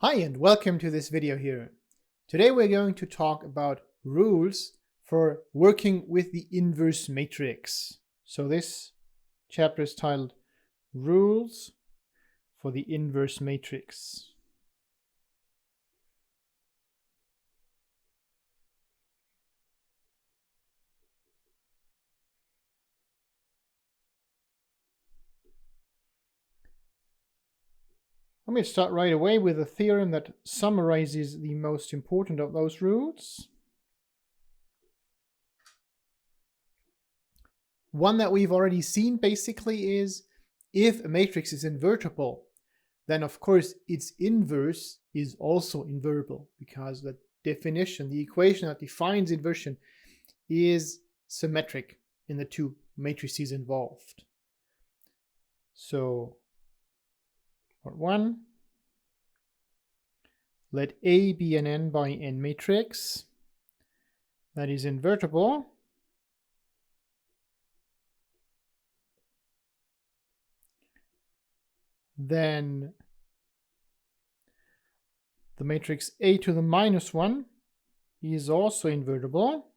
Hi and welcome to this video here. Today we're going to talk about rules for working with the inverse matrix. So this chapter is titled Rules for the Inverse Matrix. I'm going to start right away with a theorem that summarizes the most important of those rules. One that we've already seen basically is if a matrix is invertible, then of course its inverse is also invertible, because the definition, the equation that defines inversion, is symmetric in the two matrices involved. So part 1, let A be an n by n matrix that is invertible. Then the matrix A to the minus 1 is also invertible.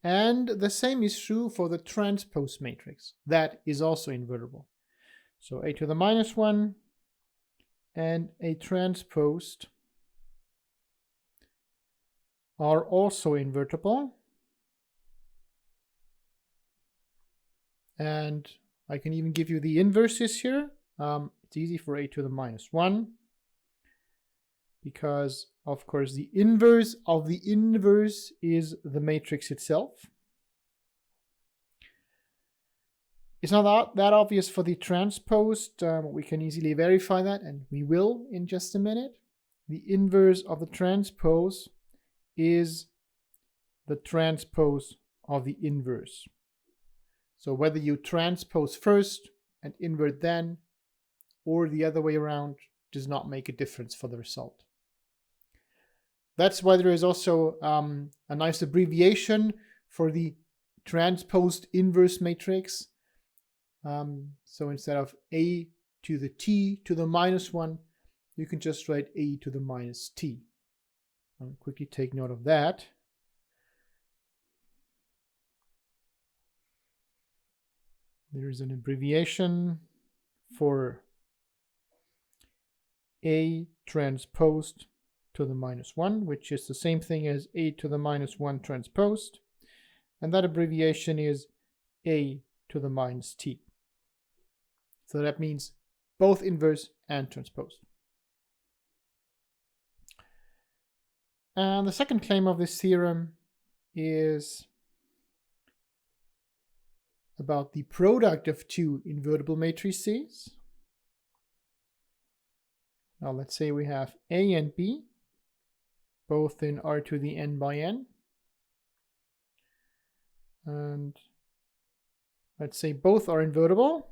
And the same is true for the transposed matrix. That is also invertible. So A to the minus 1 and a transposed are also invertible. And I can even give you the inverses here. It's easy for A to the minus 1, because of course the inverse of the inverse is the matrix itself. It's not that obvious for the transposed. We can easily verify that, and we will in just a minute. The inverse of the transpose is the transpose of the inverse. So whether you transpose first and invert then, or the other way around, does not make a difference for the result. That's why there is also a nice abbreviation for the transposed inverse matrix. So instead of A to the t to the minus 1, you can just write A to the minus t. I'll quickly take note of that. There is an abbreviation for A transposed to the minus 1, which is the same thing as A to the minus 1 transposed. And that abbreviation is A to the minus t. So that means both inverse and transposed. And the second claim of this theorem is about the product of two invertible matrices. Now let's say we have A and B, both in R to the n by n. And let's say both are invertible.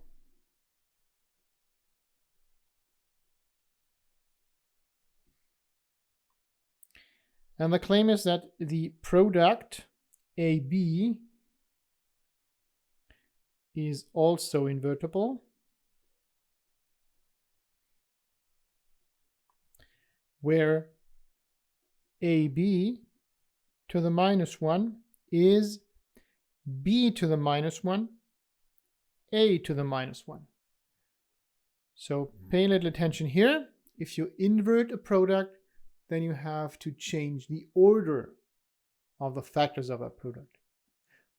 And the claim is that the product AB is also invertible, where AB to the minus 1 is B to the minus 1, A to the minus 1. So pay a little attention here. If you invert a product, then you have to change the order of the factors of that product.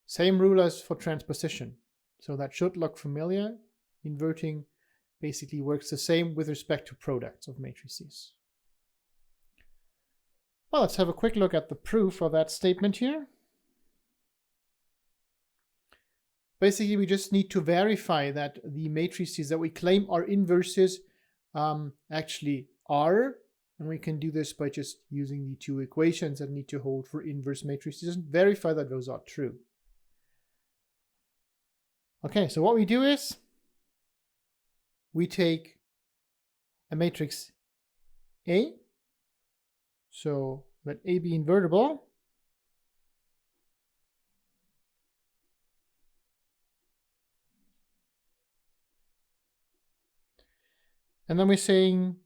Same rule as for transposition. So that should look familiar. Inverting basically works the same with respect to products of matrices. Well, let's have a quick look at the proof of that statement here. Basically, we just need to verify that the matrices that we claim are inverses actually are. And we can do this by just using the two equations that need to hold for inverse matrices and verify that those are true. Okay, so what we do is we take a matrix A. So let A be invertible. And then we're saying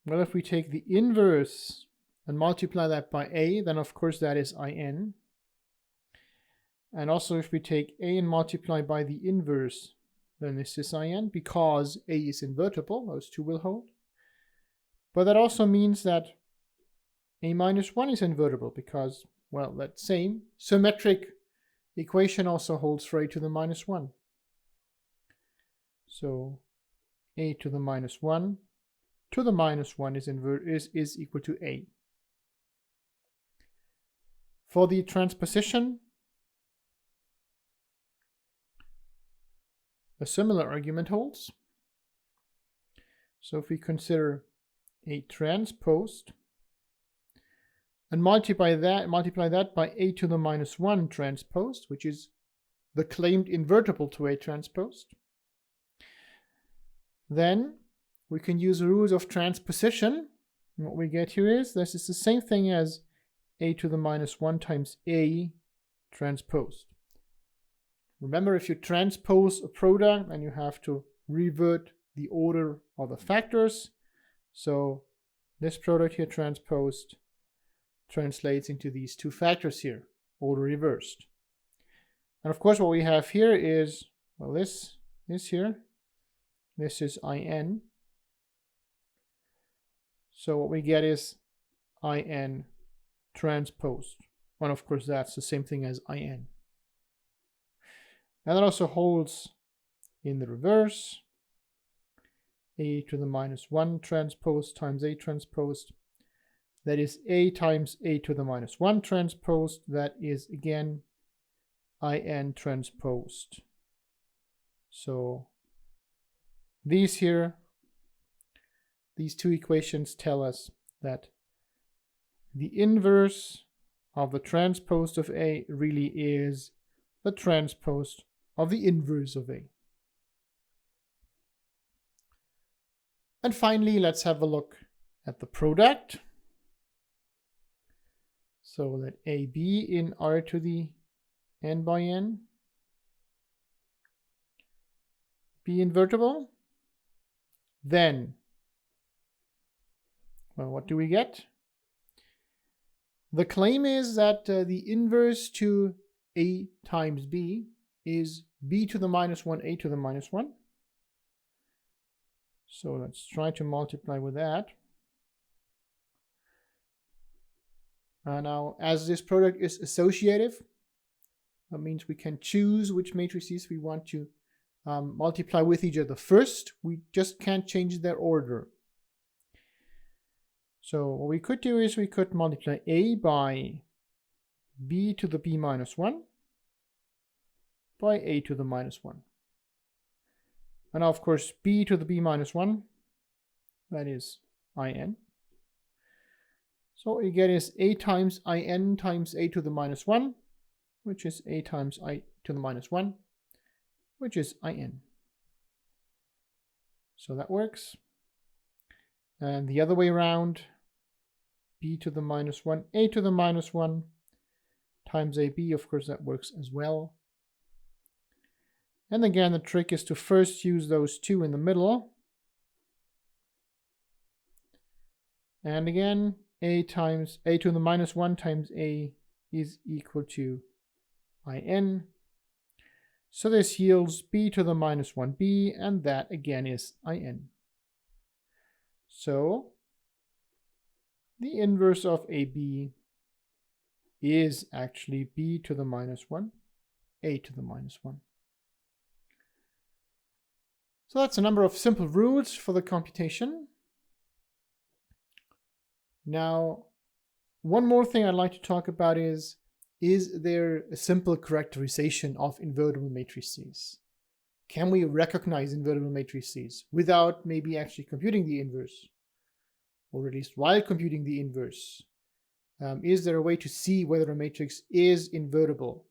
Well, if we take the inverse and multiply that by a, then of course that is in. And also if we take a and multiply by the inverse, then this is in, because a is invertible. Those two will hold. But that also means that a minus 1 is invertible because, well, that same symmetric equation also holds for a to the minus 1. So a to the minus 1 to the minus 1 is equal to a. For the transposition, a similar argument holds. So if we consider a transposed and multiply that by a to the minus 1 transposed, which is the claimed invertible to a transposed, then we can use the rules of transposition. And what we get here is this is the same thing as a to the minus 1 times a transposed. Remember, if you transpose a product, then you have to revert the order of the factors. So this product here transposed translates into these two factors here, order reversed. And of course what we have here is, well, this here, this is in. So what we get is in transposed. And of course that's the same thing as in. And that also holds in the reverse. A to the minus 1 transposed times a transposed. That is a times a to the minus 1 transposed. That is again in transposed. So these here, these two equations tell us that the inverse of the transposed of a really is the transposed of the inverse of a. And finally, let's have a look at the product. So let a be in R to the n by n be invertible. Then, well, what do we get? The claim is that the inverse to a times b is b to the minus 1, a to the minus 1. So let's try to multiply with that. Now, as this product is associative, that means we can choose which matrices we want to multiply with each other first. We just can't change their order. So what we could do is we could multiply a by b to the b minus 1 by a to the minus 1. And now, of course, b to the b minus 1, that is in. So what you get is a times in times a to the minus 1, which is a times I to the minus 1, which is in. So that works. And the other way around, b to the minus 1, a to the minus 1 times ab, of course, that works as well. And again, the trick is to first use those two in the middle. And again, a times a to the minus 1 times a is equal to in. So this yields b to the minus 1b, and that again is in. So the inverse of ab is actually b to the minus 1, a to the minus 1. So that's a number of simple rules for the computation. Now, one more thing I'd like to talk about is there a simple characterization of invertible matrices? Can we recognize invertible matrices without maybe actually computing the inverse? Or at least while computing the inverse? Is there a way to see whether a matrix is invertible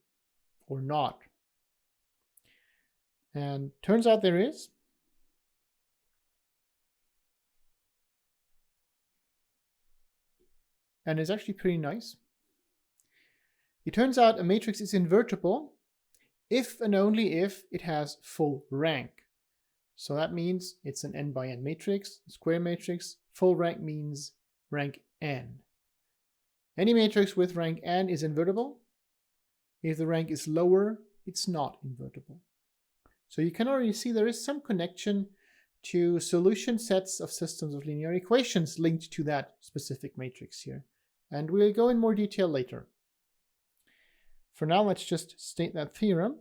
or not? And turns out there is. And it's actually pretty nice. It turns out a matrix is invertible if and only if it has full rank. So that means it's an n by n matrix, square matrix. Full rank means rank n. Any matrix with rank n is invertible. If the rank is lower, it's not invertible. So you can already see there is some connection to solution sets of systems of linear equations linked to that specific matrix here. And we'll go in more detail later. For now, let's just state that theorem.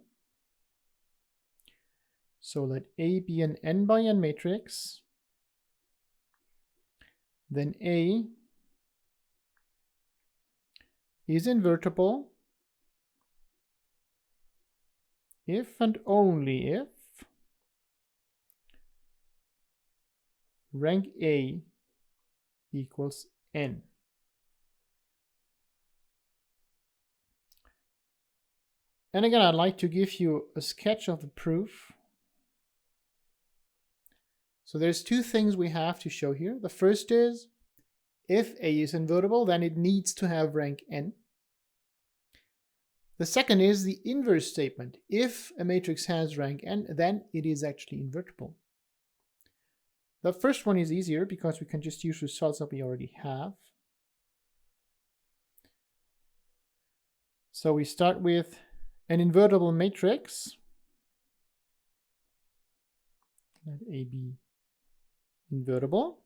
So let A be an n by n matrix. Then A is invertible if and only if rank A equals n. And again, I'd like to give you a sketch of the proof. So there's two things we have to show here. The first is, if A is invertible, then it needs to have rank n. The second is the inverse statement. If a matrix has rank n, then it is actually invertible. The first one is easier because we can just use results that we already have. So we start with an invertible matrix. Let A be invertible.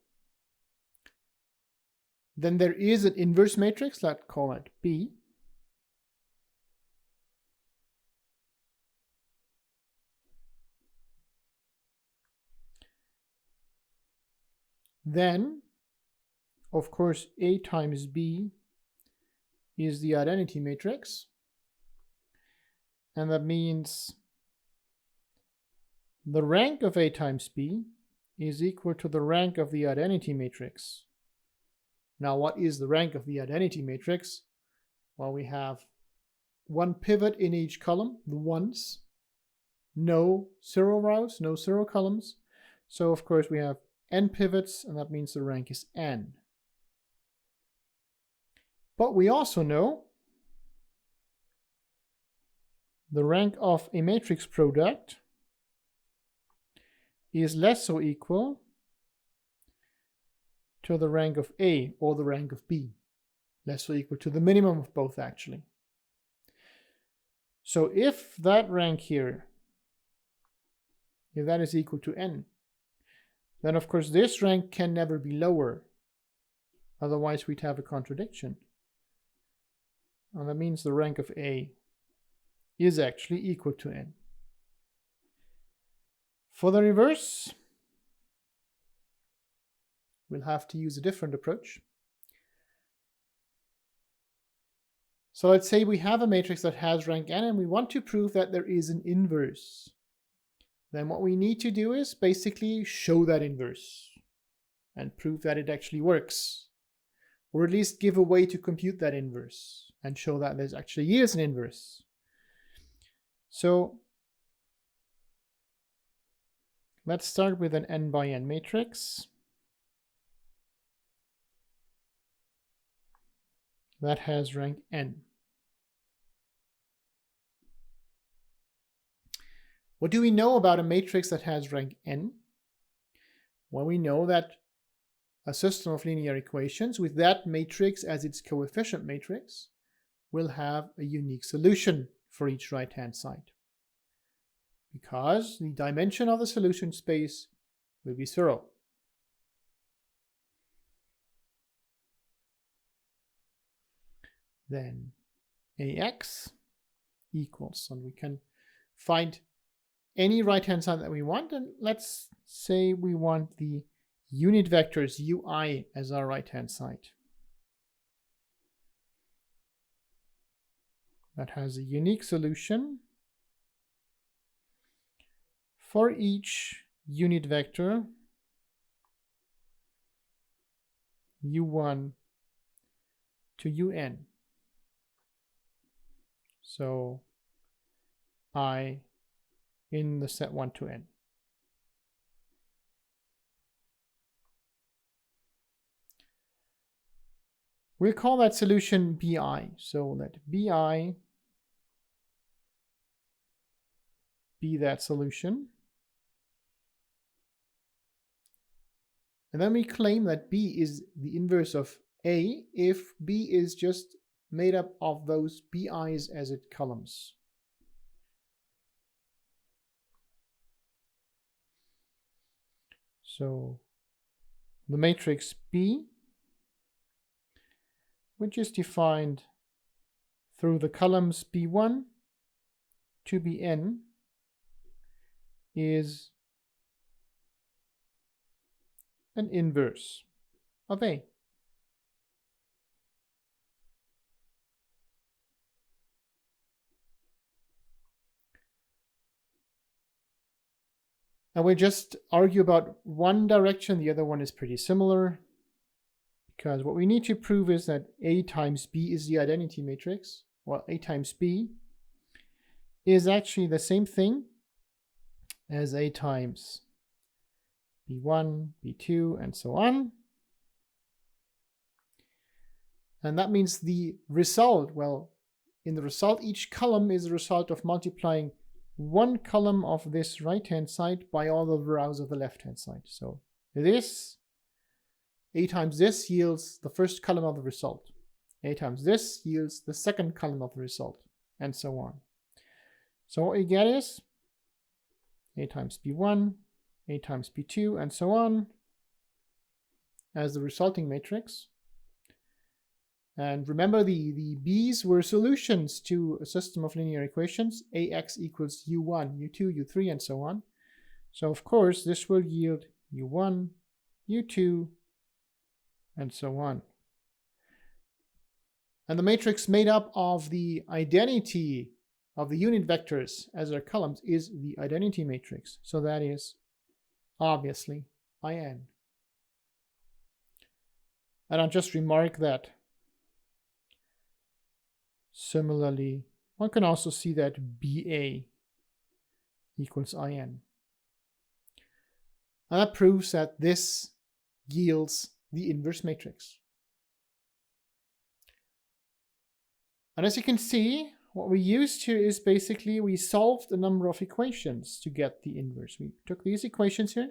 Then there is an inverse matrix, let's call it B. Then, of course, A times B is the identity matrix. And that means the rank of A times B is equal to the rank of the identity matrix. Now, what is the rank of the identity matrix? Well, we have one pivot in each column, the ones, no zero rows, no zero columns. So, of course, we have n pivots, and that means the rank is n. But we also know the rank of a matrix product is less or equal to the rank of A or the rank of B. Less or equal to the minimum of both, actually. So if that rank here, if that is equal to n, then of course this rank can never be lower. Otherwise we'd have a contradiction. And that means the rank of A is actually equal to n. For the reverse, we'll have to use a different approach. So let's say we have a matrix that has rank n and we want to prove that there is an inverse. Then what we need to do is basically show that inverse and prove that it actually works. Or at least give a way to compute that inverse and show that there actually is an inverse. So let's start with an n by n matrix that has rank n. What do we know about a matrix that has rank n? Well, we know that a system of linear equations with that matrix as its coefficient matrix will have a unique solution for each right-hand side, because the dimension of the solution space will be 0. Then AX equals, and we can find any right-hand side that we want, and let's say we want the unit vectors UI as our right-hand side. That has a unique solution for each unit vector U1 to UN. So I in the set 1 to n. We'll call that solution BI. So let BI be that solution. And then we claim that B is the inverse of A if B is just made up of those BI's as its columns. So the matrix B, which is defined through the columns B1 to Bn, is an inverse of A. And we just argue about one direction, the other one is pretty similar, because what we need to prove is that A times B is the identity matrix. Well, A times B is actually the same thing as A times B1, B2, and so on. And that means the result, well, in the result, each column is a result of multiplying one column of this right-hand side by all the rows of the left-hand side. So this, A times this yields the first column of the result. A times this yields the second column of the result, and so on. So what we get is A times B1, A times B2, and so on as the resulting matrix. And remember, the B's were solutions to a system of linear equations, AX equals U1, U2, U3, and so on. So of course, this will yield U1, U2, and so on. And the matrix made up of the identity of the unit vectors as their columns is the identity matrix. So that is obviously IN. And I'll just remark that similarly, one can also see that BA equals IN. And that proves that this yields the inverse matrix. And as you can see, what we used here is basically we solved a number of equations to get the inverse. We took these equations here.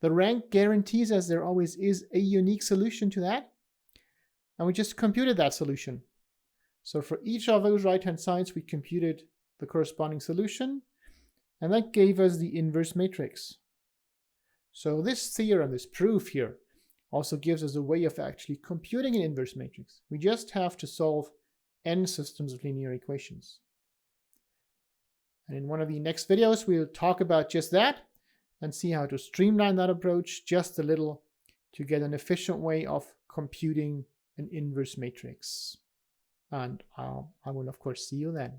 The rank guarantees, as there always is, a unique solution to that. And we just computed that solution. So for each of those right-hand sides, we computed the corresponding solution. And that gave us the inverse matrix. So this theorem, this proof here, also gives us a way of actually computing an inverse matrix. We just have to solve n systems of linear equations. And in one of the next videos, we'll talk about just that and see how to streamline that approach just a little to get an efficient way of computing an inverse matrix. And I will, of course, see you then.